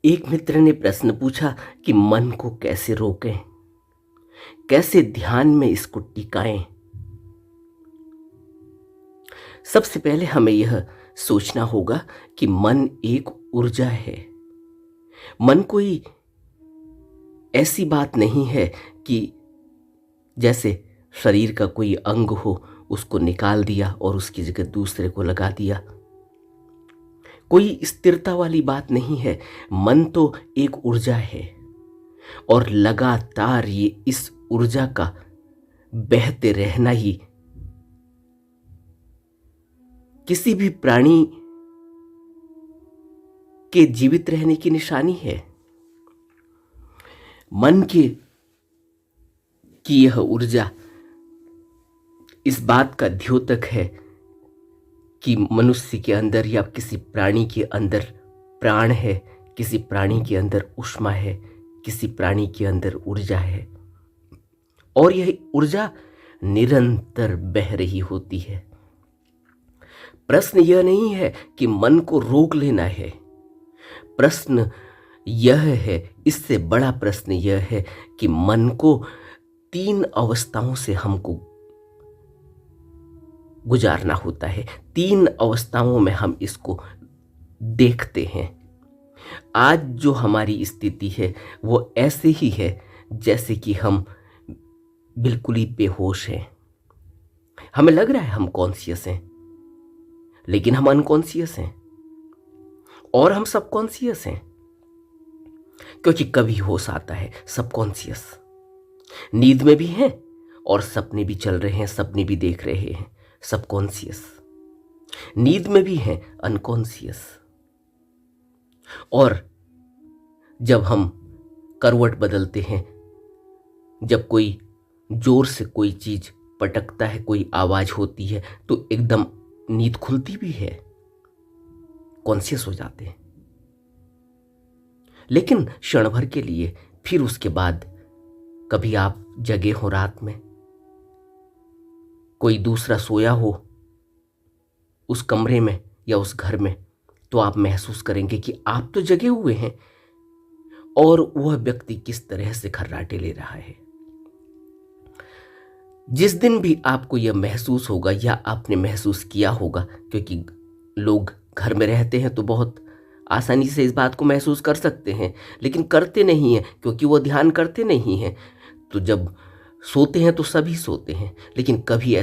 एक मित्र ने प्रश्न पूछा कि मन को कैसे रोकें, कैसे ध्यान में इसको टिकाएं। सबसे पहले हमें यह सोचना होगा कि मन एक ऊर्जा है। मन कोई ऐसी बात नहीं है कि जैसे शरीर का कोई अंग हो, उसको निकाल दिया और उसकी जगह दूसरे को लगा दिया। कोई स्थिरता वाली बात नहीं है। मन तो एक ऊर्जा है और लगातार ये इस ऊर्जा का बहते रहना ही किसी भी प्राणी के जीवित रहने की निशानी है। मन की यह ऊर्जा इस बात का द्योतक है कि मनुष्य के अंदर या किसी प्राणी के अंदर प्राण है, किसी प्राणी के अंदर ऊष्मा है, किसी प्राणी के अंदर ऊर्जा है और यह ऊर्जा निरंतर बह रही होती है। प्रश्न यह नहीं है कि मन को रोक लेना है। प्रश्न यह है, इससे बड़ा प्रश्न यह है कि मन को 3 अवस्थाओं से हमको गुजारना होता है। 3 अवस्थाओं में हम इसको देखते हैं। आज जो हमारी स्थिति है वो ऐसे ही है जैसे कि हम बिल्कुल ही बेहोश हैं। हमें लग रहा है हम कॉन्शियस हैं, लेकिन हम अनकॉन्शियस हैं और हम सबकॉन्शियस हैं, क्योंकि कभी होश आता है सबकॉन्शियस। नींद में भी हैं और सपने भी चल रहे हैं, सपने भी देख रहे हैं, सबकॉन्शियस। नींद में भी हैं, अनकॉन्शियस। और जब हम करवट बदलते हैं, जब कोई जोर से कोई चीज पटकता है, कोई आवाज होती है, तो एकदम नींद खुलती भी है, कॉन्शियस हो जाते हैं। लेकिन क्षण भर के लिए, फिर उसके बाद कभी आप जगे हो रात में, कोई दूसरा सोया हो उस कमरे में या उस घर में, तो आप महसूस करेंगे कि आप तो जगे हुए हैं और वह व्यक्ति किस तरह से खर्राटे ले रहा है। जिस दिन भी आपको यह महसूस होगा या आपने महसूस किया होगा, क्योंकि लोग घर में रहते हैं तो बहुत आसानी से इस बात को महसूस कर सकते हैं, लेकिन करते नहीं हैं क्योंकि वो ध्यान करते नहीं हैं। तो जब सोते हैं तो सभी सोते हैं, लेकिन कभी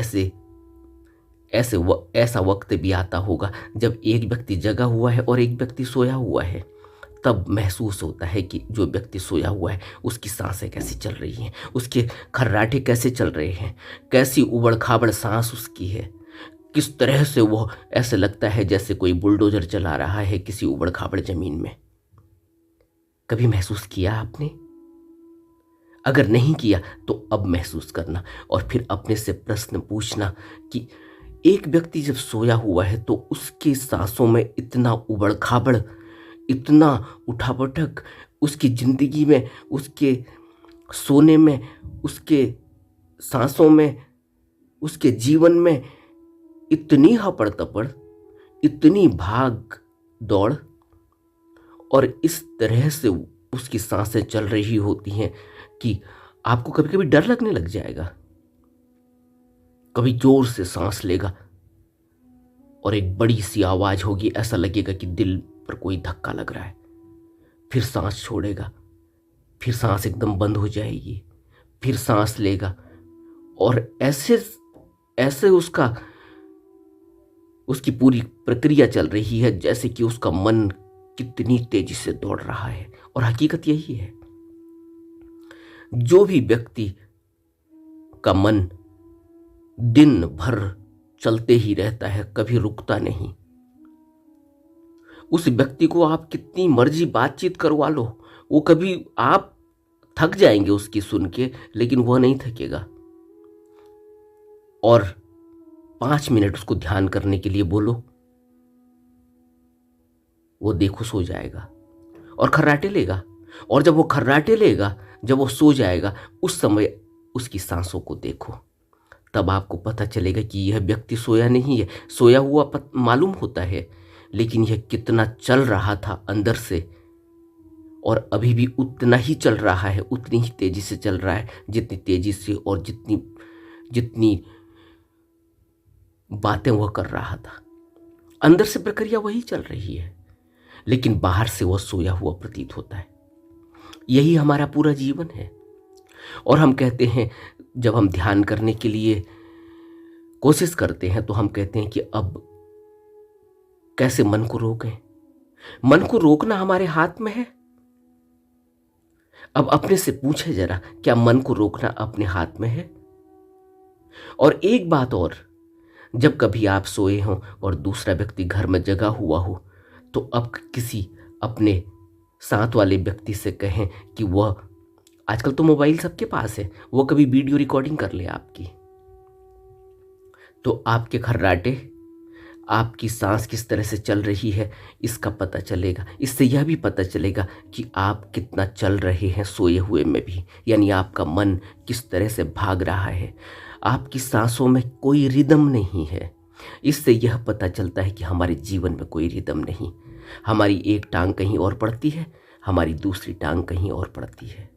ऐसा वक्त भी आता होगा जब एक व्यक्ति जगा हुआ है और एक व्यक्ति सोया हुआ है। तब महसूस होता है कि जो व्यक्ति सोया हुआ है उसकी सांसें कैसी चल रही हैं, उसके खर्राटे कैसे चल रहे हैं, कैसी उबड़ खाबड़ सांस उसकी है, किस तरह से वो ऐसे लगता है जैसे कोई बुलडोजर चला रहा है किसी उबड़ खाबड़ जमीन में। कभी महसूस किया आपने? अगर नहीं किया तो अब महसूस करना और फिर अपने से प्रश्न पूछना कि एक व्यक्ति जब सोया हुआ है तो उसकी सांसों में इतना उबड़ खाबड़, इतना उठापटक, उसकी जिंदगी में, उसके सोने में, उसके सांसों में, उसके जीवन में इतनी हपड़ तपड़, इतनी भाग दौड़ और इस तरह से उसकी सांसें चल रही होती हैं कि आपको कभी कभी डर लगने लग जाएगा। कभी जोर से सांस लेगा और एक बड़ी सी आवाज होगी, ऐसा लगेगा कि दिल पर कोई धक्का लग रहा है। फिर सांस छोड़ेगा, फिर सांस एकदम बंद हो जाएगी, फिर सांस लेगा और ऐसे ऐसे उसकी पूरी प्रक्रिया चल रही है जैसे कि उसका मन कितनी तेजी से दौड़ रहा है। और हकीकत यही है, जो भी व्यक्ति का मन दिन भर चलते ही रहता है, कभी रुकता नहीं, उस व्यक्ति को आप कितनी मर्जी बातचीत करवा लो, वो कभी आप थक जाएंगे उसकी सुन के, लेकिन वह नहीं थकेगा। और 5 मिनट उसको ध्यान करने के लिए बोलो, वो देखो सो जाएगा और खर्राटे लेगा। और जब वो खर्राटे लेगा, जब वो सो जाएगा, उस समय उसकी सांसों को देखो, तब आपको पता चलेगा कि यह व्यक्ति सोया नहीं है। सोया हुआ मालूम होता है, लेकिन यह कितना चल रहा था अंदर से, और अभी भी उतना ही चल रहा है, उतनी ही तेजी से चल रहा है जितनी तेजी से और जितनी जितनी बातें वह कर रहा था। अंदर से प्रक्रिया वही चल रही है, लेकिन बाहर से वह सोया हुआ प्रतीत होता है। यही हमारा पूरा जीवन है। और हम कहते हैं, जब हम ध्यान करने के लिए कोशिश करते हैं तो हम कहते हैं कि अब कैसे मन को रोकें। मन को रोकना हमारे हाथ में है। अब अपने से पूछे जरा, क्या मन को रोकना अपने हाथ में है? और एक बात और, जब कभी आप सोए हों और दूसरा व्यक्ति घर में जगा हुआ हो, तो अब किसी अपने साथ वाले व्यक्ति से कहें कि वह, आजकल तो मोबाइल सबके पास है, वो कभी वीडियो रिकॉर्डिंग कर ले आपकी, तो आपके खर्राटे, आपकी सांस किस तरह से चल रही है इसका पता चलेगा। इससे यह भी पता चलेगा कि आप कितना चल रहे हैं सोए हुए में भी, यानी आपका मन किस तरह से भाग रहा है। आपकी सांसों में कोई रिदम नहीं है। इससे यह पता चलता है कि हमारे जीवन में कोई रिदम नहीं। हमारी एक टांग कहीं और पड़ती है, हमारी दूसरी टांग कहीं और पड़ती है।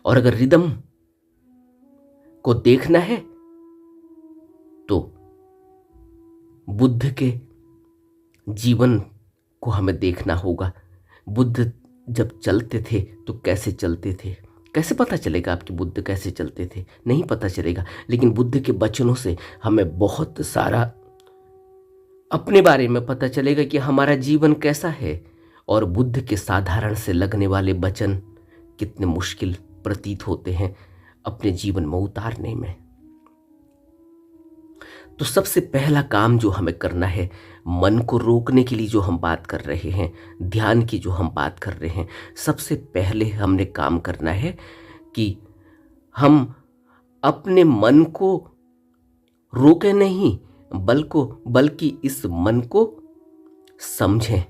और अगर रिदम को देखना है तो बुद्ध के जीवन को हमें देखना होगा। बुद्ध जब चलते थे तो कैसे चलते थे? कैसे पता चलेगा आपके बुद्ध कैसे चलते थे? नहीं पता चलेगा। लेकिन बुद्ध के वचनों से हमें बहुत सारा अपने बारे में पता चलेगा कि हमारा जीवन कैसा है, और बुद्ध के साधारण से लगने वाले वचन कितने मुश्किल प्रतीत होते हैं अपने जीवन में उतारने में। तो सबसे पहला काम जो हमें करना है, मन को रोकने के लिए जो हम बात कर रहे हैं, ध्यान की जो हम बात कर रहे हैं, सबसे पहले हमने काम करना है कि हम अपने मन को रोके नहीं, बल्कि इस मन को समझें।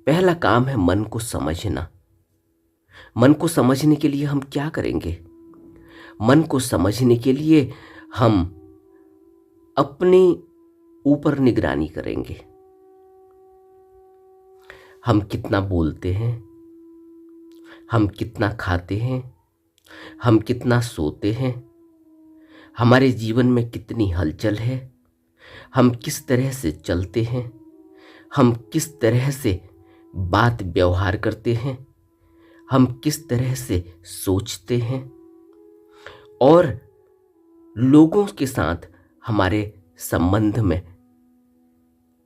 पहला काम है मन को समझना। मन को समझने के लिए हम क्या करेंगे? मन को समझने के लिए हम अपने ऊपर निगरानी करेंगे। हम कितना बोलते हैं, हम कितना खाते हैं, हम कितना सोते हैं, हमारे जीवन में कितनी हलचल है, हम किस तरह से चलते हैं, हम किस तरह से बात व्यवहार करते हैं, हम किस तरह से सोचते हैं, और लोगों के साथ हमारे संबंध में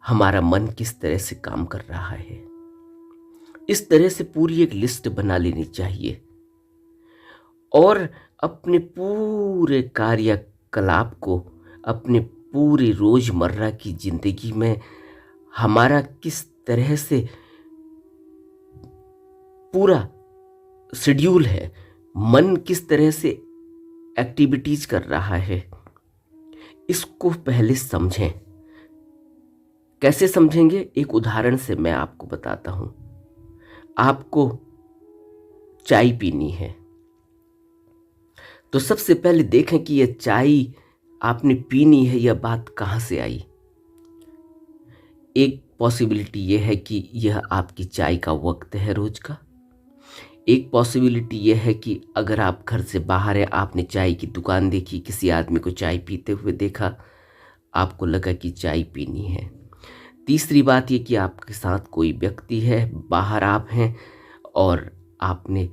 हमारा मन किस तरह से काम कर रहा है। इस तरह से पूरी एक लिस्ट बना लेनी चाहिए, और अपने पूरे कार्यकलाप को, अपने पूरी रोजमर्रा की जिंदगी में हमारा किस तरह से पूरा शेड्यूल है, मन किस तरह से एक्टिविटीज कर रहा है, इसको पहले समझें। कैसे समझेंगे? एक उदाहरण से मैं आपको बताता हूं। आपको चाय पीनी है, तो सबसे पहले देखें कि यह चाय आपने पीनी है, यह बात कहां से आई। एक पॉसिबिलिटी यह है कि यह आपकी चाय का वक्त है रोज का। एक पॉसिबिलिटी यह है कि अगर आप घर से बाहर है, आपने चाय की दुकान देखी, किसी आदमी को चाय पीते हुए देखा, आपको लगा कि चाय पीनी है। तीसरी बात यह कि आपके साथ कोई व्यक्ति है, बाहर आप हैं और आपने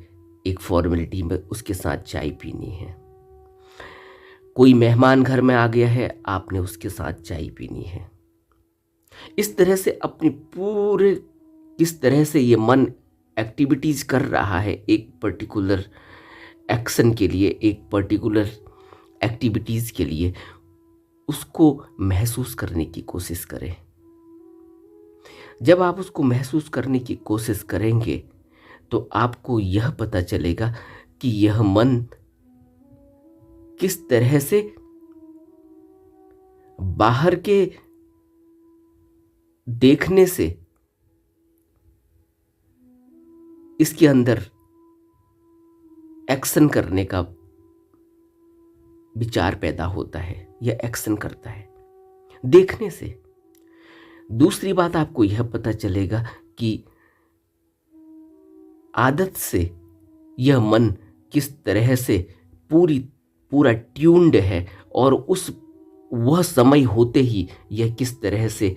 एक फॉर्मेलिटी में उसके साथ चाय पीनी है। कोई मेहमान घर में आ गया है, आपने उसके साथ चाय पीनी है। इस तरह से अपनी पूरे किस तरह से ये मन एक्टिविटीज कर रहा है एक पर्टिकुलर एक्शन के लिए, एक पर्टिकुलर एक्टिविटीज के लिए, उसको महसूस करने की कोशिश करें। जब आप उसको महसूस करने की कोशिश करेंगे तो आपको यह पता चलेगा कि यह मन किस तरह से बाहर के देखने से इसके अंदर एक्शन करने का विचार पैदा होता है, यह एक्शन करता है देखने से। दूसरी बात आपको यह पता चलेगा कि आदत से यह मन किस तरह से पूरा ट्यून्ड है और उस वह समय होते ही यह किस तरह से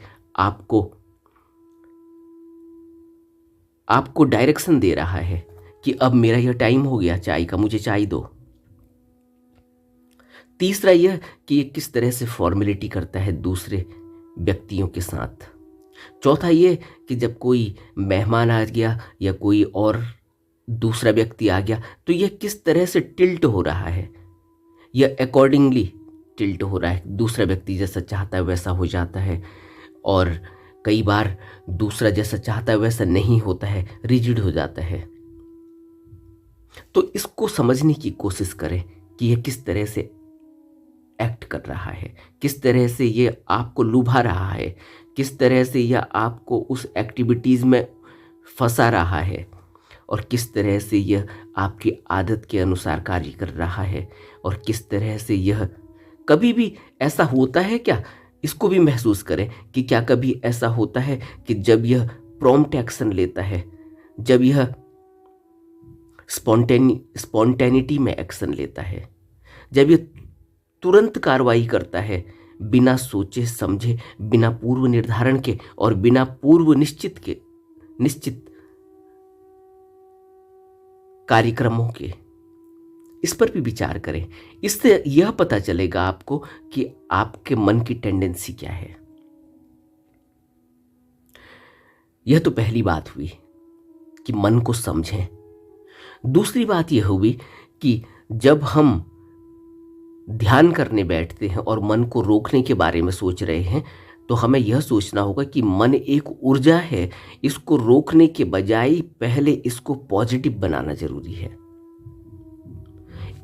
आपको डायरेक्शन दे रहा है कि अब मेरा यह टाइम हो गया चाय का, मुझे चाय दो। तीसरा यह कि यह किस तरह से फॉर्मेलिटी करता है दूसरे व्यक्तियों के साथ। चौथा यह कि जब कोई मेहमान आ गया या कोई और दूसरा व्यक्ति आ गया तो यह किस तरह से टिल्ट हो रहा है, यह अकॉर्डिंगली टिल्ट हो रहा है। दूसरा व्यक्ति जैसा चाहता है वैसा हो जाता है और कई बार दूसरा जैसा चाहता है वैसा नहीं होता है, रिजिड हो जाता है। तो इसको समझने की कोशिश करें कि यह किस तरह से एक्ट कर रहा है, किस तरह से यह आपको लुभा रहा है, किस तरह से यह आपको उस एक्टिविटीज़ में फंसा रहा है और किस तरह से यह आपकी आदत के अनुसार कार्य कर रहा है और किस तरह से यह कभी भी ऐसा होता है क्या, इसको भी महसूस करें कि क्या कभी ऐसा होता है कि जब यह प्रॉम्प्ट एक्शन लेता है, जब यह स्पॉन्टेनिटी में एक्शन लेता है, जब यह तुरंत कार्रवाई करता है बिना सोचे समझे, बिना पूर्व निर्धारण के और बिना पूर्व निश्चित कार्यक्रमों के, इस पर भी विचार करें। इससे यह पता चलेगा आपको कि आपके मन की टेंडेंसी क्या है। यह तो पहली बात हुई कि मन को समझें। दूसरी बात यह हुई कि जब हम ध्यान करने बैठते हैं और मन को रोकने के बारे में सोच रहे हैं तो हमें यह सोचना होगा कि मन एक ऊर्जा है, इसको रोकने के बजाय पहले इसको पॉजिटिव बनाना जरूरी है।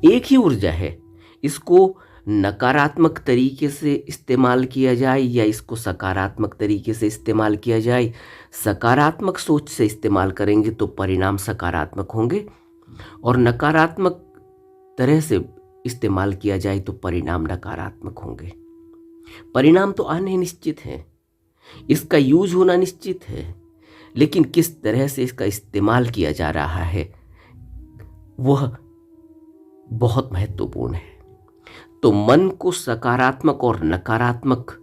एक ही ऊर्जा है, इसको नकारात्मक तरीके से इस्तेमाल किया जाए या इसको सकारात्मक तरीके से इस्तेमाल किया जाए। सकारात्मक सोच से इस्तेमाल करेंगे तो परिणाम सकारात्मक होंगे और नकारात्मक तरह से इस्तेमाल किया जाए तो परिणाम नकारात्मक होंगे। परिणाम तो आने निश्चित हैं, इसका यूज होना निश्चित है, लेकिन किस तरह से इसका इस्तेमाल किया जा रहा है वह बहुत महत्वपूर्ण है। तो मन को सकारात्मक और नकारात्मक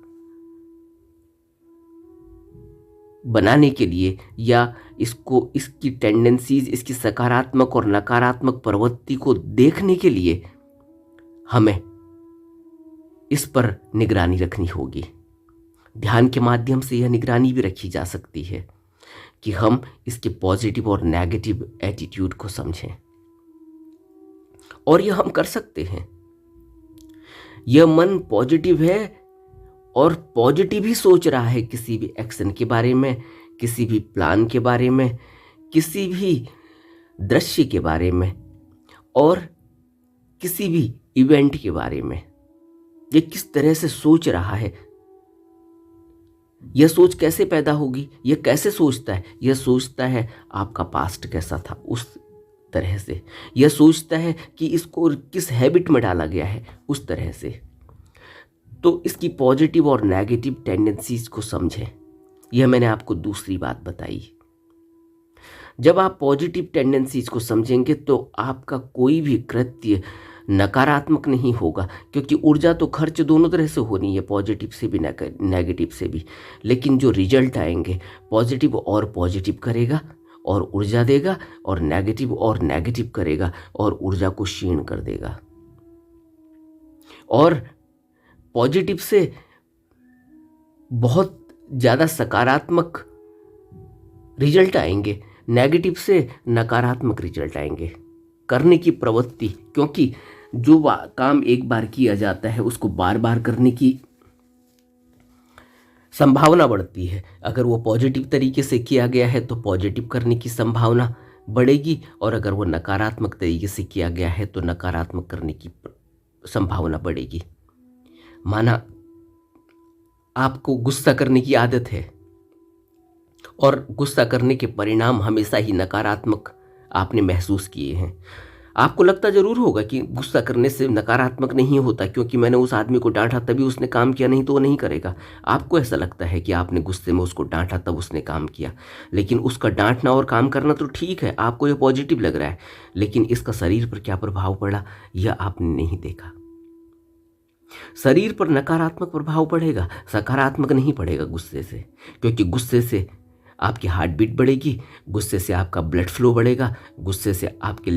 बनाने के लिए या इसकी टेंडेंसीज, इसकी सकारात्मक और नकारात्मक प्रवृत्ति को देखने के लिए हमें इस पर निगरानी रखनी होगी। ध्यान के माध्यम से यह निगरानी भी रखी जा सकती है कि हम इसके पॉजिटिव और नेगेटिव एटीट्यूड को समझें, और यह हम कर सकते हैं। यह मन पॉजिटिव है और पॉजिटिव ही सोच रहा है किसी भी एक्शन के बारे में, किसी भी प्लान के बारे में, किसी भी दृश्य के बारे में और किसी भी इवेंट के बारे में। यह किस तरह से सोच रहा है, यह सोच कैसे पैदा होगी, यह कैसे सोचता है। यह सोचता है आपका पास्ट कैसा था, उस तरह से। यह सोचता है कि इसको किस हैबिट में डाला गया है, उस तरह से। तो इसकी पॉजिटिव और नेगेटिव टेंडेंसीज को समझें। यह मैंने आपको दूसरी बात बताई। जब आप पॉजिटिव टेंडेंसीज को समझेंगे तो आपका कोई भी कृत्य नकारात्मक नहीं होगा, क्योंकि ऊर्जा तो खर्च दोनों तरह से होनी है, पॉजिटिव से भी नेगेटिव से भी। लेकिन जो रिजल्ट आएंगे, पॉजिटिव और पॉजिटिव करेगा और ऊर्जा देगा, और नेगेटिव करेगा और ऊर्जा को क्षीण कर देगा। और पॉजिटिव से बहुत ज़्यादा सकारात्मक रिजल्ट आएंगे, नेगेटिव से नकारात्मक रिजल्ट आएंगे। करने की प्रवृत्ति, क्योंकि जो काम एक बार किया जाता है उसको बार बार करने की संभावना बढ़ती है। अगर वो पॉजिटिव तरीके से किया गया है तो पॉजिटिव करने की संभावना बढ़ेगी, और अगर वो नकारात्मक तरीके से किया गया है तो नकारात्मक करने की संभावना बढ़ेगी। माना आपको गुस्सा करने की आदत है और गुस्सा करने के परिणाम हमेशा ही नकारात्मक आपने महसूस किए हैं। आपको लगता ज़रूर होगा कि गुस्सा करने से नकारात्मक नहीं होता, क्योंकि मैंने उस आदमी को डाँटा तभी उसने काम किया, नहीं तो वो नहीं करेगा। आपको ऐसा लगता है कि आपने गुस्से में उसको डाँटा तब उसने काम किया, लेकिन उसका डाँटना और काम करना तो ठीक है, आपको ये पॉजिटिव लग रहा है, लेकिन इसका शरीर पर क्या प्रभाव पड़ा यह आपने नहीं देखा। शरीर पर नकारात्मक प्रभाव पड़ेगा, सकारात्मक नहीं पड़ेगा गुस्से से, क्योंकि गुस्से से आपकी हार्ट बीट बढ़ेगी, गुस्से से आपका ब्लड फ्लो बढ़ेगा, गुस्से से आपके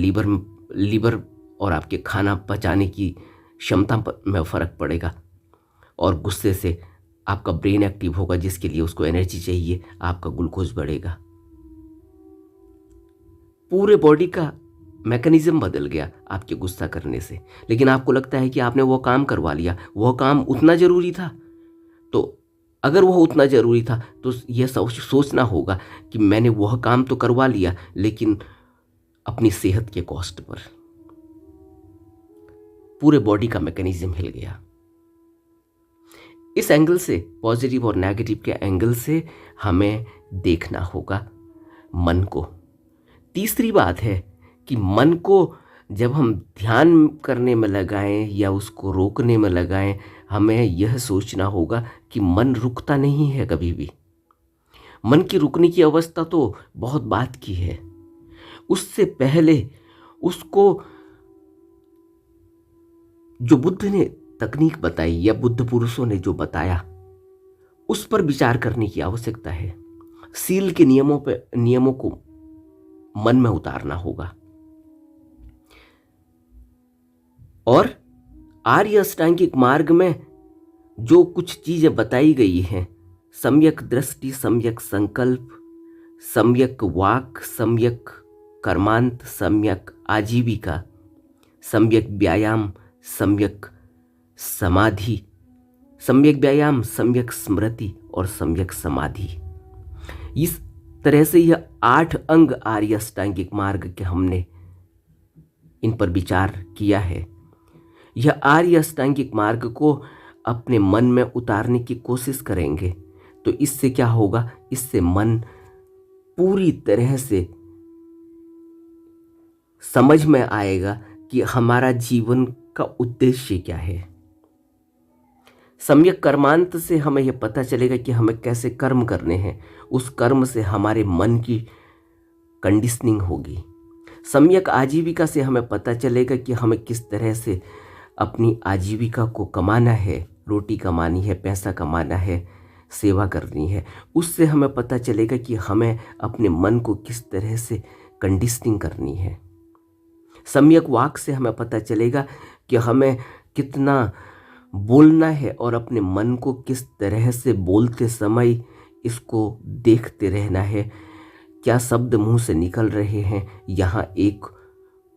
लीवर और आपके खाना पचाने की क्षमता में फ़र्क पड़ेगा, और गुस्से से आपका ब्रेन एक्टिव होगा जिसके लिए उसको एनर्जी चाहिए, आपका ग्लूकोज बढ़ेगा। पूरे बॉडी का मैकेनिज्म बदल गया आपके गुस्सा करने से। लेकिन आपको लगता है कि आपने वो काम करवा लिया, वह काम उतना ज़रूरी था। तो अगर वह उतना ज़रूरी था तो यह सोचना होगा कि मैंने वह काम तो करवा लिया, लेकिन अपनी सेहत के कॉस्ट पर। पूरे बॉडी का मैकेनिज्म हिल गया। इस एंगल से, पॉजिटिव और नेगेटिव के एंगल से हमें देखना होगा मन को। तीसरी बात है कि मन को जब हम ध्यान करने में लगाएं या उसको रोकने में लगाएं, हमें यह सोचना होगा कि मन रुकता नहीं है कभी भी। मन की रुकने की अवस्था तो बहुत बात की है। उससे पहले उसको जो बुद्ध ने तकनीक बताई या बुद्ध पुरुषों ने जो बताया, उस पर विचार करने की आवश्यकता है। सील के नियमों को मन में उतारना होगा। और आर्य अष्टांगिक मार्ग में जो कुछ चीजें बताई गई हैं, सम्यक दृष्टि, सम्यक संकल्प, सम्यक वाक, सम्यक कर्मांत, सम्यक आजीविका, सम्यक व्यायाम, सम्यक समाधि, सम्यक व्यायाम, सम्यक स्मृति और सम्यक समाधि, इस तरह से यह 8 अंग आर्य अष्टांगिक मार्ग के हमने इन पर विचार किया है। यह आर्य अष्टांगिक मार्ग को अपने मन में उतारने की कोशिश करेंगे तो इससे क्या होगा, इससे मन पूरी तरह से समझ में आएगा कि हमारा जीवन का उद्देश्य क्या है। सम्यक कर्मांत से हमें यह पता चलेगा कि हमें कैसे कर्म करने हैं, उस कर्म से हमारे मन की कंडीशनिंग होगी। सम्यक आजीविका से हमें पता चलेगा कि हमें किस तरह से अपनी आजीविका को कमाना है, रोटी कमानी है, पैसा कमाना है, सेवा करनी है। उससे हमें पता चलेगा कि हमें अपने मन को किस तरह से कंडीशनिंग करनी है। सम्यक वाक से हमें पता चलेगा कि हमें कितना बोलना है और अपने मन को किस तरह से बोलते समय इसको देखते रहना है, क्या शब्द मुंह से निकल रहे हैं। यहाँ एक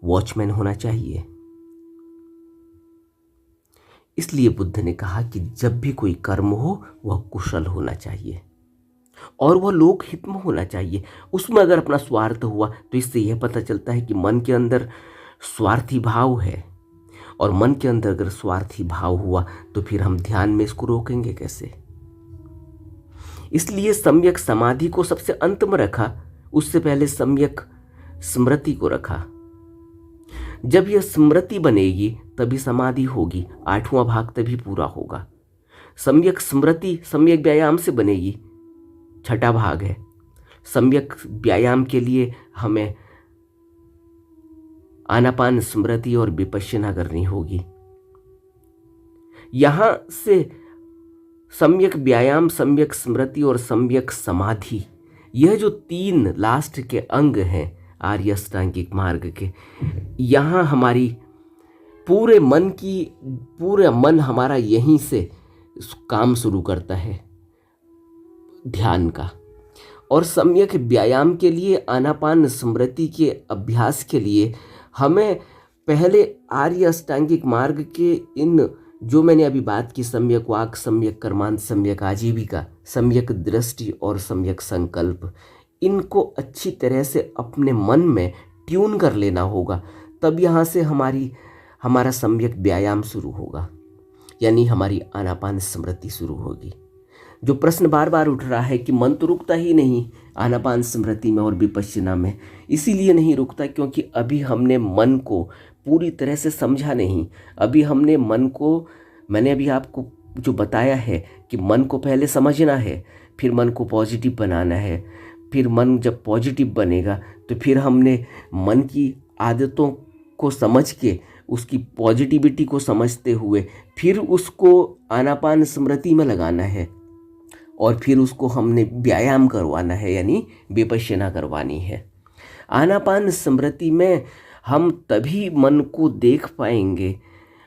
वॉचमैन होना चाहिए। इसलिए बुद्ध ने कहा कि जब भी कोई कर्म हो वह कुशल होना चाहिए और वह लोक हित में होना चाहिए। उसमें अगर अपना स्वार्थ हुआ तो इससे यह पता चलता है कि मन के अंदर स्वार्थी भाव है, और मन के अंदर अगर स्वार्थी भाव हुआ तो फिर हम ध्यान में इसको रोकेंगे कैसे। इसलिए सम्यक समाधि को सबसे अंत में रखा, उससे पहले सम्यक स्मृति को रखा। जब यह स्मृति बनेगी तभी समाधि होगी, 8वां भाग तभी पूरा होगा। सम्यक स्मृति सम्यक व्यायाम से बनेगी, 6ठा भाग है। सम्यक व्यायाम के लिए हमें आनापान स्मृति और विपश्यना करनी होगी। यहां से सम्यक व्यायाम, सम्यक स्मृति और सम्यक समाधि, यह जो 3 लास्ट के अंग हैं आर्य अष्टांगिक मार्ग के, यहाँ हमारी पूरा मन हमारा यहीं से काम शुरू करता है ध्यान का। और सम्यक व्यायाम के लिए, आनापान स्मृति के अभ्यास के लिए हमें पहले आर्य अष्टांगिक मार्ग के इन जो मैंने अभी बात की, सम्यक वाक, सम्यक कर्मांत, सम्यक आजीविका, सम्यक दृष्टि और सम्यक संकल्प, इनको अच्छी तरह से अपने मन में ट्यून कर लेना होगा। तब यहाँ से हमारा सम्यक व्यायाम शुरू होगा, यानी हमारी आनापान स्मृति शुरू होगी। जो प्रश्न बार बार उठ रहा है कि मन तो रुकता ही नहीं, आनापान स्मृति में और विपश्यना में। इसीलिए नहीं रुकता क्योंकि अभी हमने मन को पूरी तरह से समझा नहीं। अभी हमने मन को, मैंने अभी आपको जो बताया है कि मन को पहले समझना है, फिर मन को पॉजिटिव बनाना है, फिर मन जब पॉजिटिव बनेगा तो फिर हमने मन की आदतों को समझ के, उसकी पॉजिटिविटी को समझते हुए फिर उसको आनापान स्मृति में लगाना है और फिर उसको हमने व्यायाम करवाना है, यानी विपश्यना करवानी है। आनापान स्मृति में हम तभी मन को देख पाएंगे,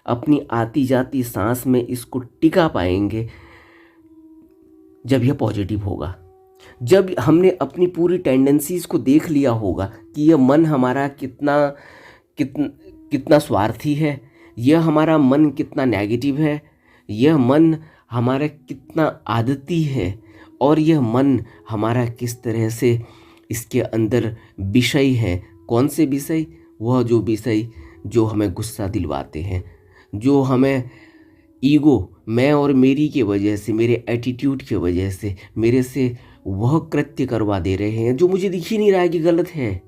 अपनी आती जाती सांस में इसको टिका पाएंगे जब यह पॉजिटिव होगा, जब हमने अपनी पूरी टेंडेंसीज को देख लिया होगा कि यह मन हमारा कितना स्वार्थी है, यह हमारा मन कितना नेगेटिव है, यह मन हमारा कितना आदती है, और यह मन हमारा किस तरह से इसके अंदर विषय हैं। कौन से विषय? वह जो विषय जो हमें गुस्सा दिलवाते हैं, जो हमें ईगो, मैं और मेरी के वजह से, मेरे एटीट्यूड के वजह से मेरे से वह कृत्य करवा दे रहे हैं जो मुझे दिख ही नहीं रहा है कि गलत है।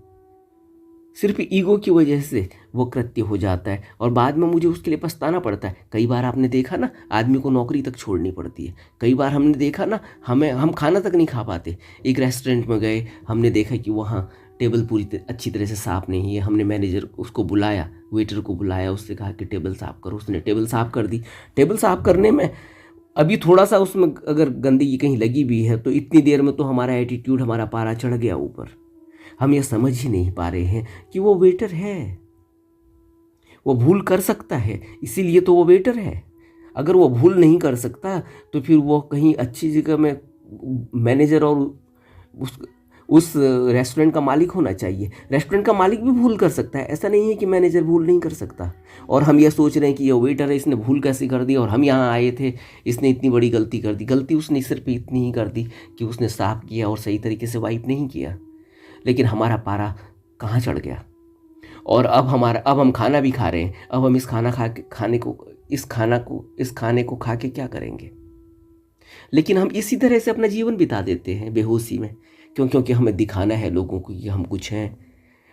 सिर्फ ईगो की वजह से वो कृत्य हो जाता है और बाद में मुझे उसके लिए पछताना पड़ता है। कई बार आपने देखा ना, आदमी को नौकरी तक छोड़नी पड़ती है। कई बार हमने देखा ना, हम खाना तक नहीं खा पाते। एक रेस्टोरेंट में गए, हमने देखा कि वहाँ टेबल पूरी अच्छी तरह से साफ़ नहीं है। हमने मैनेजर उसको बुलाया, वेटर को बुलाया, उससे कहा कि टेबल साफ़ करो। उसने टेबल साफ़ कर दी। टेबल साफ़ करने में अभी थोड़ा सा उसमें अगर गंदगी कहीं लगी भी है तो इतनी देर में तो हमारा एटीट्यूड, हमारा पारा चढ़ गया ऊपर। हम ये समझ ही नहीं पा रहे हैं कि वो वेटर है, वो भूल कर सकता है, इसीलिए तो वो वेटर है। अगर वो भूल नहीं कर सकता तो फिर वो कहीं अच्छी जगह में मैनेजर और उस रेस्टोरेंट का मालिक होना चाहिए। रेस्टोरेंट का मालिक भी भूल कर सकता है, ऐसा नहीं है कि मैनेजर भूल नहीं कर सकता। और हम ये सोच रहे हैं कि ये वेटर है, इसने भूल कैसे कर दी, और हम यहाँ आए थे, इसने इतनी बड़ी गलती कर दी। गलती उसने सिर्फ इतनी ही कर दी कि उसने साफ़ किया और सही तरीके से वाइप नहीं किया, लेकिन हमारा पारा कहाँ चढ़ गया। और अब हम खाना भी खा रहे हैं। अब हम इस खाने को खा के क्या करेंगे? लेकिन हम इसी तरह से अपना जीवन बिता देते हैं बेहोशी में, क्योंकि हमें दिखाना है लोगों को कि हम कुछ हैं,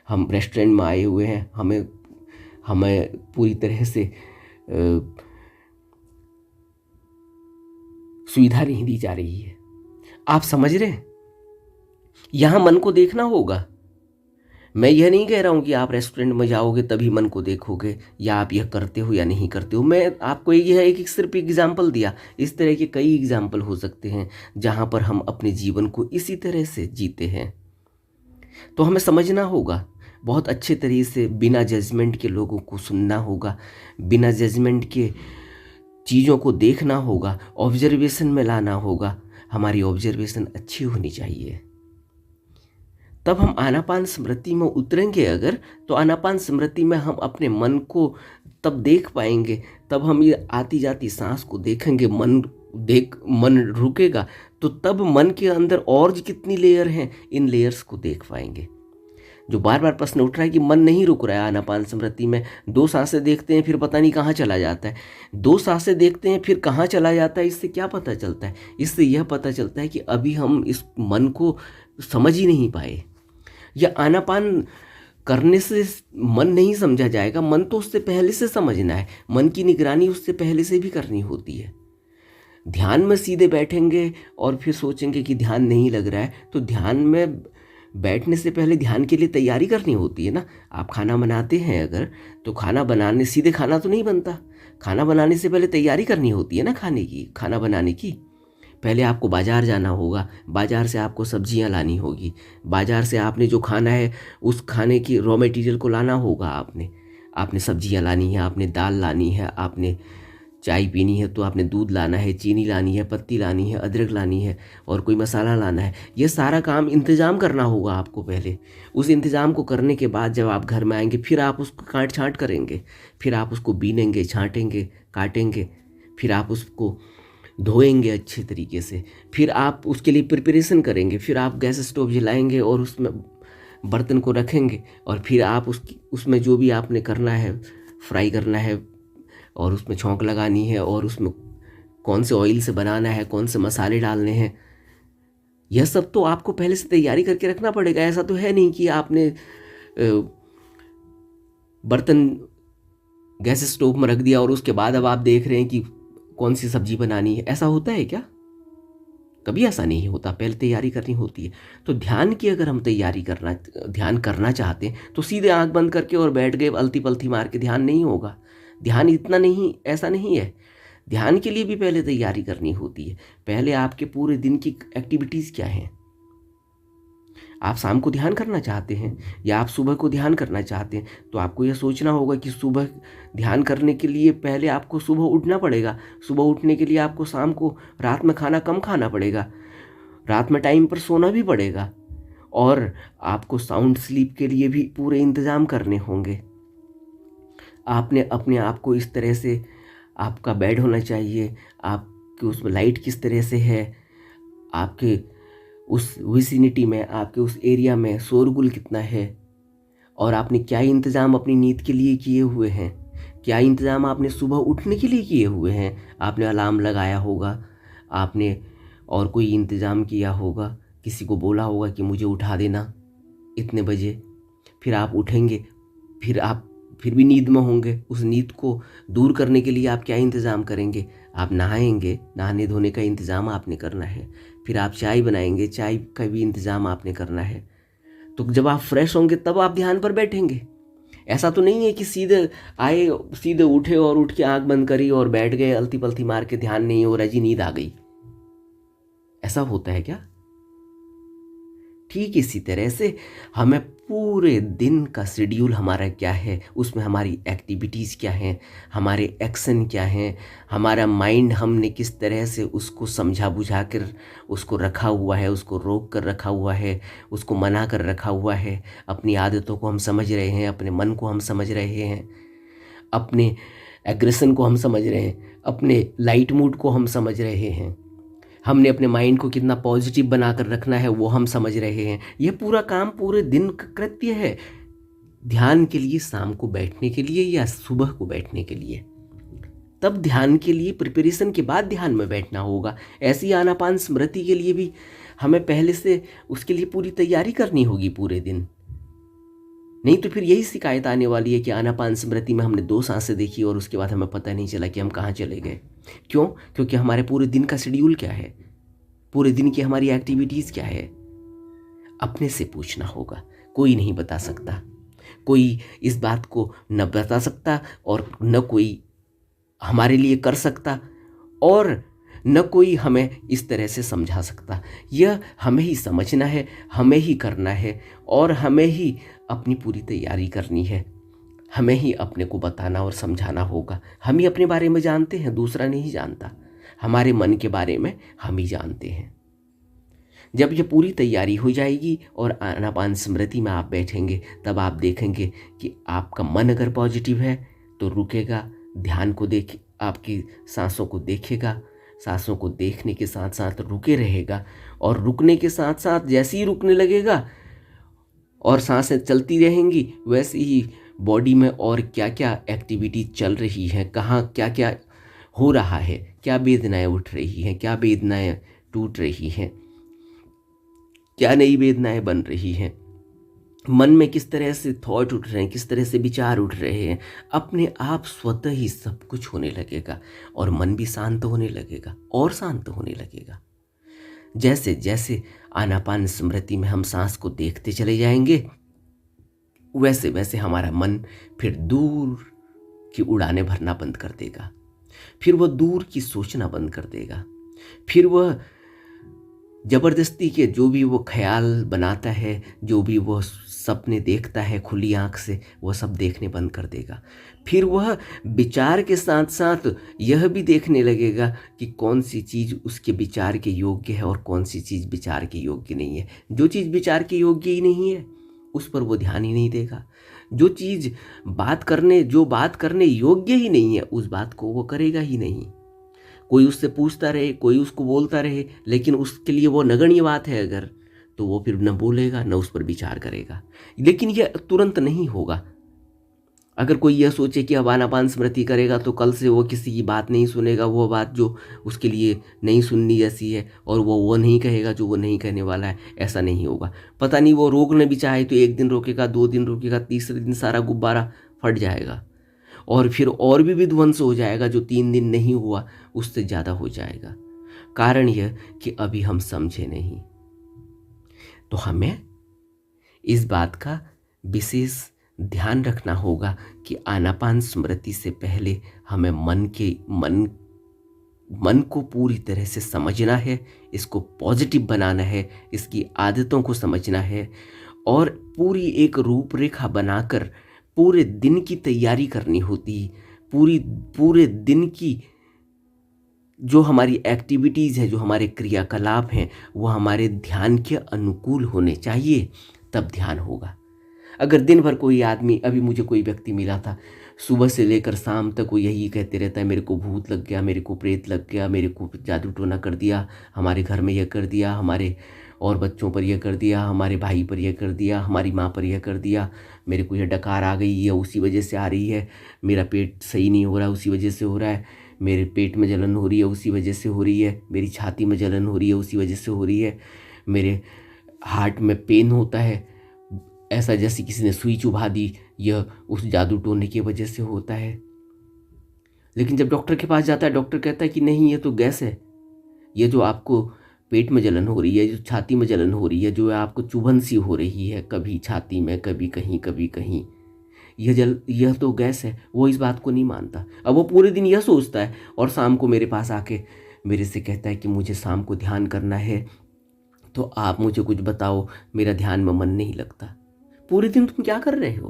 हम रेस्टोरेंट में आए हुए हैं, हमें पूरी तरह से सुविधा नहीं दी जा रही है। आप समझ रहे हैं? यहाँ मन को देखना होगा। मैं यह नहीं कह रहा हूँ कि आप रेस्टोरेंट में जाओगे तभी मन को देखोगे, या आप यह करते हो या नहीं करते हो। मैं आपको यह सिर्फ एग्जाम्पल दिया। इस तरह के कई एग्जाम्पल हो सकते हैं जहाँ पर हम अपने जीवन को इसी तरह से जीते हैं। तो हमें समझना होगा, बहुत अच्छे तरीके से बिना जजमेंट के लोगों को सुनना होगा, बिना जजमेंट के चीज़ों को देखना होगा, ऑब्जर्वेशन में लाना होगा। हमारी ऑब्जर्वेशन अच्छी होनी चाहिए, तब हम आनापान स्मृति में उतरेंगे। अगर तो आनापान स्मृति में हम अपने मन को तब देख पाएंगे, तब हम ये आती जाती सांस को देखेंगे। मन रुकेगा तो तब मन के अंदर और कितनी लेयर हैं, इन लेयर्स को देख पाएंगे। जो बार बार प्रश्न उठ रहा है कि मन नहीं रुक रहा है आनापान स्मृति में, 2 सांसें देखते हैं फिर पता नहीं कहाँ चला जाता है, 2 सांसें देखते हैं फिर कहाँ चला जाता है। इससे क्या पता चलता है? इससे यह पता चलता है कि अभी हम इस मन को समझ ही नहीं पाए। या आनापान करने से मन नहीं समझा जाएगा, मन तो उससे पहले से समझना है। मन की निगरानी उससे पहले से भी करनी होती है। ध्यान में सीधे बैठेंगे और फिर सोचेंगे कि ध्यान नहीं लग रहा है, तो ध्यान में बैठने से पहले ध्यान के लिए तैयारी करनी होती है ना। आप खाना बनाते हैं अगर, तो सीधे खाना तो नहीं बनता। खाना बनाने से पहले तैयारी करनी होती है ना खाना बनाने की। पहले आपको बाज़ार जाना होगा, बाज़ार से आपको सब्जियां लानी होगी, बाज़ार से आपने जो खाना है उस खाने की रॉ मटेरियल को लाना होगा। आपने सब्जियां लानी है, आपने दाल लानी है, आपने चाय पीनी है तो आपने दूध लाना है, चीनी लानी है, पत्ती लानी है, अदरक लानी है और कोई मसाला लाना है। ये सारा काम इंतज़ाम करना होगा आपको पहले। उस इंतज़ाम को करने के बाद जब आप घर में आएंगे फिर आप उसको काट छाँट करेंगे, फिर आप उसको बीनेंगे, छाँटेंगे, काटेंगे, फिर आप उसको धोएंगे अच्छे तरीके से, फिर आप उसके लिए प्रिपरेशन करेंगे, फिर आप गैस स्टोव जलाएंगे और उसमें बर्तन को रखेंगे और फिर आप उसमें जो भी आपने करना है, फ्राई करना है और उसमें छौंक लगानी है और उसमें कौन से ऑयल से बनाना है, कौन से मसाले डालने हैं, यह सब तो आपको पहले से तैयारी करके रखना पड़ेगा। ऐसा तो है नहीं कि आपने बर्तन गैस स्टोव में रख दिया और उसके बाद अब आप देख रहे हैं कि कौन सी सब्जी बनानी है। ऐसा होता है क्या? कभी ऐसा नहीं होता, पहले तैयारी करनी होती है। तो ध्यान की अगर हम ध्यान करना चाहते हैं तो सीधे आंख बंद करके और बैठ गए अलती पलती मार के, ध्यान नहीं होगा। ध्यान इतना नहीं, ऐसा नहीं है। ध्यान के लिए भी पहले तैयारी करनी होती है। पहले आपके पूरे दिन की एक्टिविटीज़ क्या हैं। आप शाम को ध्यान करना चाहते हैं या आप सुबह को ध्यान करना चाहते हैं, तो आपको यह सोचना होगा कि सुबह ध्यान करने के लिए पहले आपको सुबह उठना पड़ेगा। सुबह उठने के लिए आपको शाम को रात में खाना कम खाना पड़ेगा, रात में टाइम पर सोना भी पड़ेगा, और आपको साउंड स्लीप के लिए भी पूरे इंतज़ाम करने होंगे। आपने अपने आप को इस तरह से, आपका बेड होना चाहिए, आपके उसमें लाइट किस तरह से है, आपके उस विसिनिटी में, आपके उस एरिया में शोरगुल कितना है, और आपने क्या इंतज़ाम अपनी नींद के लिए किए हुए हैं, क्या इंतज़ाम आपने सुबह उठने के लिए किए हुए हैं। आपने अलार्म लगाया होगा, आपने और कोई इंतज़ाम किया होगा, किसी को बोला होगा कि मुझे उठा देना इतने बजे, फिर आप उठेंगे, फिर आप फिर भी नींद में होंगे। उस नींद को दूर करने के लिए आप क्या इंतज़ाम करेंगे? आप नहाएंगे, नहाने धोने का इंतज़ाम आपने करना है। फिर आप चाय बनाएंगे, चाय का भी इंतज़ाम आपने करना है। तो जब आप फ्रेश होंगे तब आप ध्यान पर बैठेंगे। ऐसा तो नहीं है कि सीधे आए, सीधे उठे और उठ के आंख बंद करी और बैठ गए, अलती पलती मार के, ध्यान नहीं हो रहा जी, नींद आ गई। ऐसा होता है क्या? ठीक इसी तरह से हमें पूरे दिन का शेड्यूल हमारा क्या है, उसमें हमारी एक्टिविटीज़ क्या हैं, हमारे एक्शन क्या हैं, हमारा माइंड हमने किस तरह से उसको समझा बुझा कर उसको रखा हुआ है, उसको रोक कर रखा हुआ है, उसको मना कर रखा हुआ है। अपनी आदतों को हम समझ रहे हैं, अपने मन को हम समझ रहे हैं, अपने एग्रेशन को हम समझ रहे हैं, अपने लाइट मूड को हम समझ रहे हैं, हमने अपने माइंड को कितना पॉजिटिव बनाकर रखना है वो हम समझ रहे हैं। यह पूरा काम पूरे दिन का कृत्य है। ध्यान के लिए शाम को बैठने के लिए या सुबह को बैठने के लिए, तब ध्यान के लिए प्रिपरेशन के बाद ध्यान में बैठना होगा। ऐसी आनापान स्मृति के लिए भी हमें पहले से उसके लिए पूरी तैयारी करनी होगी पूरे दिन। नहीं तो फिर यही शिकायत आने वाली है कि आनापान स्मृति में हमने 2 सांसें देखी और उसके बाद हमें पता नहीं चला कि हम कहाँ चले गए। क्यों? क्योंकि हमारे पूरे दिन का शेड्यूल क्या है, पूरे दिन की हमारी एक्टिविटीज़ क्या है, अपने से पूछना होगा। कोई नहीं बता सकता, कोई इस बात को न बता सकता और न कोई हमारे लिए कर सकता और न कोई हमें इस तरह से समझा सकता। यह हमें ही समझना है, हमें ही करना है और हमें ही अपनी पूरी तैयारी करनी है। हमें ही अपने को बताना और समझाना होगा। हम ही अपने बारे में जानते हैं, दूसरा नहीं जानता। हमारे मन के बारे में हम ही जानते हैं। जब ये पूरी तैयारी हो जाएगी और आनापान स्मृति में आप बैठेंगे, तब आप देखेंगे कि आपका मन अगर पॉजिटिव है तो रुकेगा, ध्यान को देख, आपकी सांसों को देखेगा, सांसों को देखने के साथ साथ रुके रहेगा और रुकने के साथ साथ जैसे ही रुकने लगेगा और सांसें चलती रहेंगी, वैसे ही बॉडी में और क्या क्या एक्टिविटी चल रही है, कहाँ क्या क्या हो रहा है, क्या वेदनाएं उठ रही हैं, क्या वेदनाएं टूट रही हैं, क्या नई वेदनाएं बन रही हैं, मन में किस तरह से थॉट उठ रहे हैं, किस तरह से विचार उठ रहे हैं, अपने आप स्वतः ही सब कुछ होने लगेगा और मन भी शांत होने लगेगा और शांत होने लगेगा। जैसे जैसे आनापान स्मृति में हम सांस को देखते चले जाएंगे, वैसे वैसे हमारा मन फिर दूर की उड़ानें भरना बंद कर देगा, फिर वह दूर की सोचना बंद कर देगा, फिर वह जबरदस्ती के जो भी वो ख्याल बनाता है, जो भी वह सपने देखता है खुली आंख से, वह सब देखने बंद कर देगा। फिर वह विचार के साथ साथ यह भी देखने लगेगा कि कौन सी चीज़ उसके विचार के योग्य है और कौन सी चीज़ विचार के योग्य नहीं है। जो चीज़ विचार के योग्य ही नहीं है उस पर वो ध्यान ही नहीं देगा। जो चीज़ बात करने योग्य ही नहीं है उस बात को वो करेगा ही नहीं। कोई उससे पूछता रहे, कोई उसको बोलता रहे, लेकिन उसके लिए वो नगण्य बात है अगर, तो वो फिर न बोलेगा न उस पर विचार करेगा। लेकिन यह तुरंत नहीं होगा, अगर कोई यह सोचे कि अब आनापान स्मृति करेगा तो कल से वो किसी की बात नहीं सुनेगा, वो बात जो उसके लिए नहीं सुननी जैसी है, और वो नहीं कहेगा जो वो नहीं कहने वाला है, ऐसा नहीं होगा। पता नहीं वो रोकने भी चाहे तो 1 दिन रोकेगा, 2 दिन रोकेगा, तीसरे दिन सारा गुब्बारा फट जाएगा और फिर और भी विध्वंस हो जाएगा। जो 3 दिन नहीं हुआ उससे ज़्यादा हो जाएगा। कारण यह कि अभी हम समझे नहीं। तो हमें इस बात का विशेष ध्यान रखना होगा कि आनापान स्मृति से पहले हमें मन को पूरी तरह से समझना है, इसको पॉजिटिव बनाना है, इसकी आदतों को समझना है और पूरी एक रूपरेखा बनाकर पूरे दिन की तैयारी करनी होती। पूरे दिन की जो हमारी एक्टिविटीज़ है, जो हमारे क्रियाकलाप हैं, वो हमारे ध्यान के अनुकूल होने चाहिए, तब ध्यान होगा। अगर दिन भर कोई आदमी, अभी मुझे कोई व्यक्ति मिला था, सुबह से लेकर शाम तक वो यही कहते रहता है, मेरे को भूत लग गया, मेरे को प्रेत लग गया, मेरे को जादू टोना कर दिया, हमारे घर में यह कर दिया, हमारे और बच्चों पर यह कर दिया, हमारे भाई पर यह कर दिया, हमारी माँ पर यह कर दिया, मेरे को यह डकार आ गई है उसी वजह से आ रही है, मेरा पेट सही नहीं हो रहा उसी वजह से हो रहा है, मेरे पेट में जलन हो रही है उसी वजह से हो रही है, मेरी छाती में जलन हो रही है उसी वजह से हो रही है, मेरे हार्ट में पेन होता है, ऐसा जैसे किसी ने सुई चुभा दी, यह उस जादू टोने की वजह से होता है। लेकिन जब डॉक्टर के पास जाता है, डॉक्टर कहता है कि नहीं, ये तो गैस है, ये जो आपको पेट में जलन हो रही है, जो छाती में जलन हो रही है, जो आपको चुभन सी हो रही है, कभी छाती में, कभी कहीं, यह तो गैस है। वो इस बात को नहीं मानता। अब वो पूरे दिन यह सोचता है और शाम को मेरे पास आके मेरे से कहता है कि मुझे शाम को ध्यान करना है, तो आप मुझे कुछ बताओ, मेरा ध्यान में मन नहीं लगता। पूरे दिन तुम क्या कर रहे हो?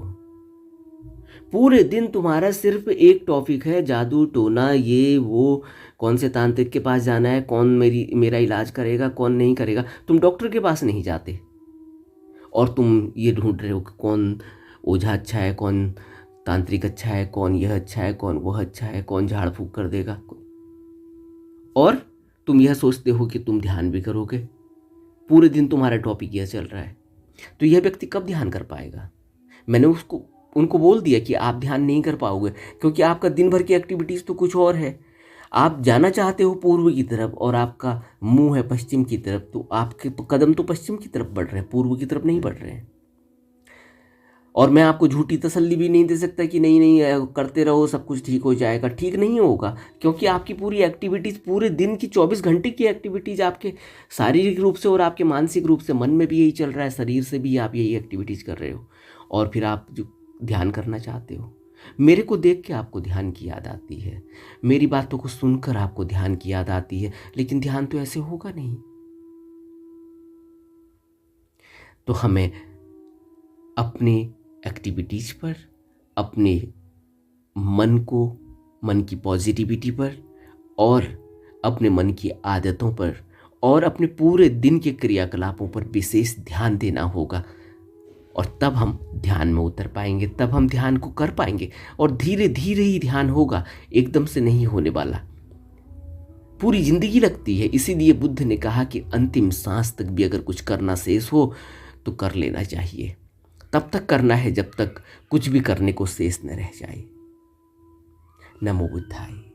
पूरे दिन तुम्हारा सिर्फ एक टॉपिक है, जादू टोना, ये वो, कौन से तांत्रिक के पास जाना है, कौन मेरा इलाज करेगा, कौन नहीं करेगा। तुम डॉक्टर के पास नहीं जाते और तुम ये ढूंढ रहे हो कि कौन ओझा अच्छा है, कौन तांत्रिक अच्छा है, कौन यह अच्छा है, कौन वह अच्छा है, कौन झाड़ फूक कर देगा, और तुम यह सोचते हो कि तुम ध्यान भी करोगे। पूरे दिन तुम्हारा टॉपिक यह चल रहा है, तो यह व्यक्ति कब ध्यान कर पाएगा? मैंने उनको बोल दिया कि आप ध्यान नहीं कर पाओगे, क्योंकि आपका दिन भर की एक्टिविटीज़ तो कुछ और है। आप जाना चाहते हो पूर्व की तरफ और आपका मुंह है पश्चिम की तरफ, तो आपके कदम तो पश्चिम की तरफ बढ़ रहे हैं, पूर्व की तरफ नहीं बढ़ रहे हैं। और मैं आपको झूठी तसल्ली भी नहीं दे सकता कि नहीं करते रहो, सब कुछ ठीक हो जाएगा। ठीक नहीं होगा, क्योंकि आपकी पूरी एक्टिविटीज़, पूरे दिन की 24 घंटे की एक्टिविटीज़ आपके शारीरिक रूप से और आपके मानसिक रूप से, मन में भी यही चल रहा है, शरीर से भी आप यही एक्टिविटीज़ कर रहे हो, और फिर आप जो ध्यान करना चाहते हो। मेरे को देख के आपको ध्यान की याद आती है, मेरी बातों को सुनकर आपको ध्यान की याद आती है, लेकिन ध्यान तो ऐसे होगा नहीं। तो हमें अपनी एक्टिविटीज़ पर, अपने मन की पॉजिटिविटी पर, और अपने मन की आदतों पर, और अपने पूरे दिन के क्रियाकलापों पर विशेष ध्यान देना होगा, और तब हम ध्यान में उतर पाएंगे, तब हम ध्यान को कर पाएंगे। और धीरे धीरे ही ध्यान होगा, एकदम से नहीं होने वाला। पूरी जिंदगी लगती है, इसीलिए बुद्ध ने कहा कि अंतिम सांस तक भी अगर कुछ करना शेष हो तो कर लेना चाहिए। तब तक करना है जब तक कुछ भी करने को शेष न रह जाए। नमो बुद्धाय।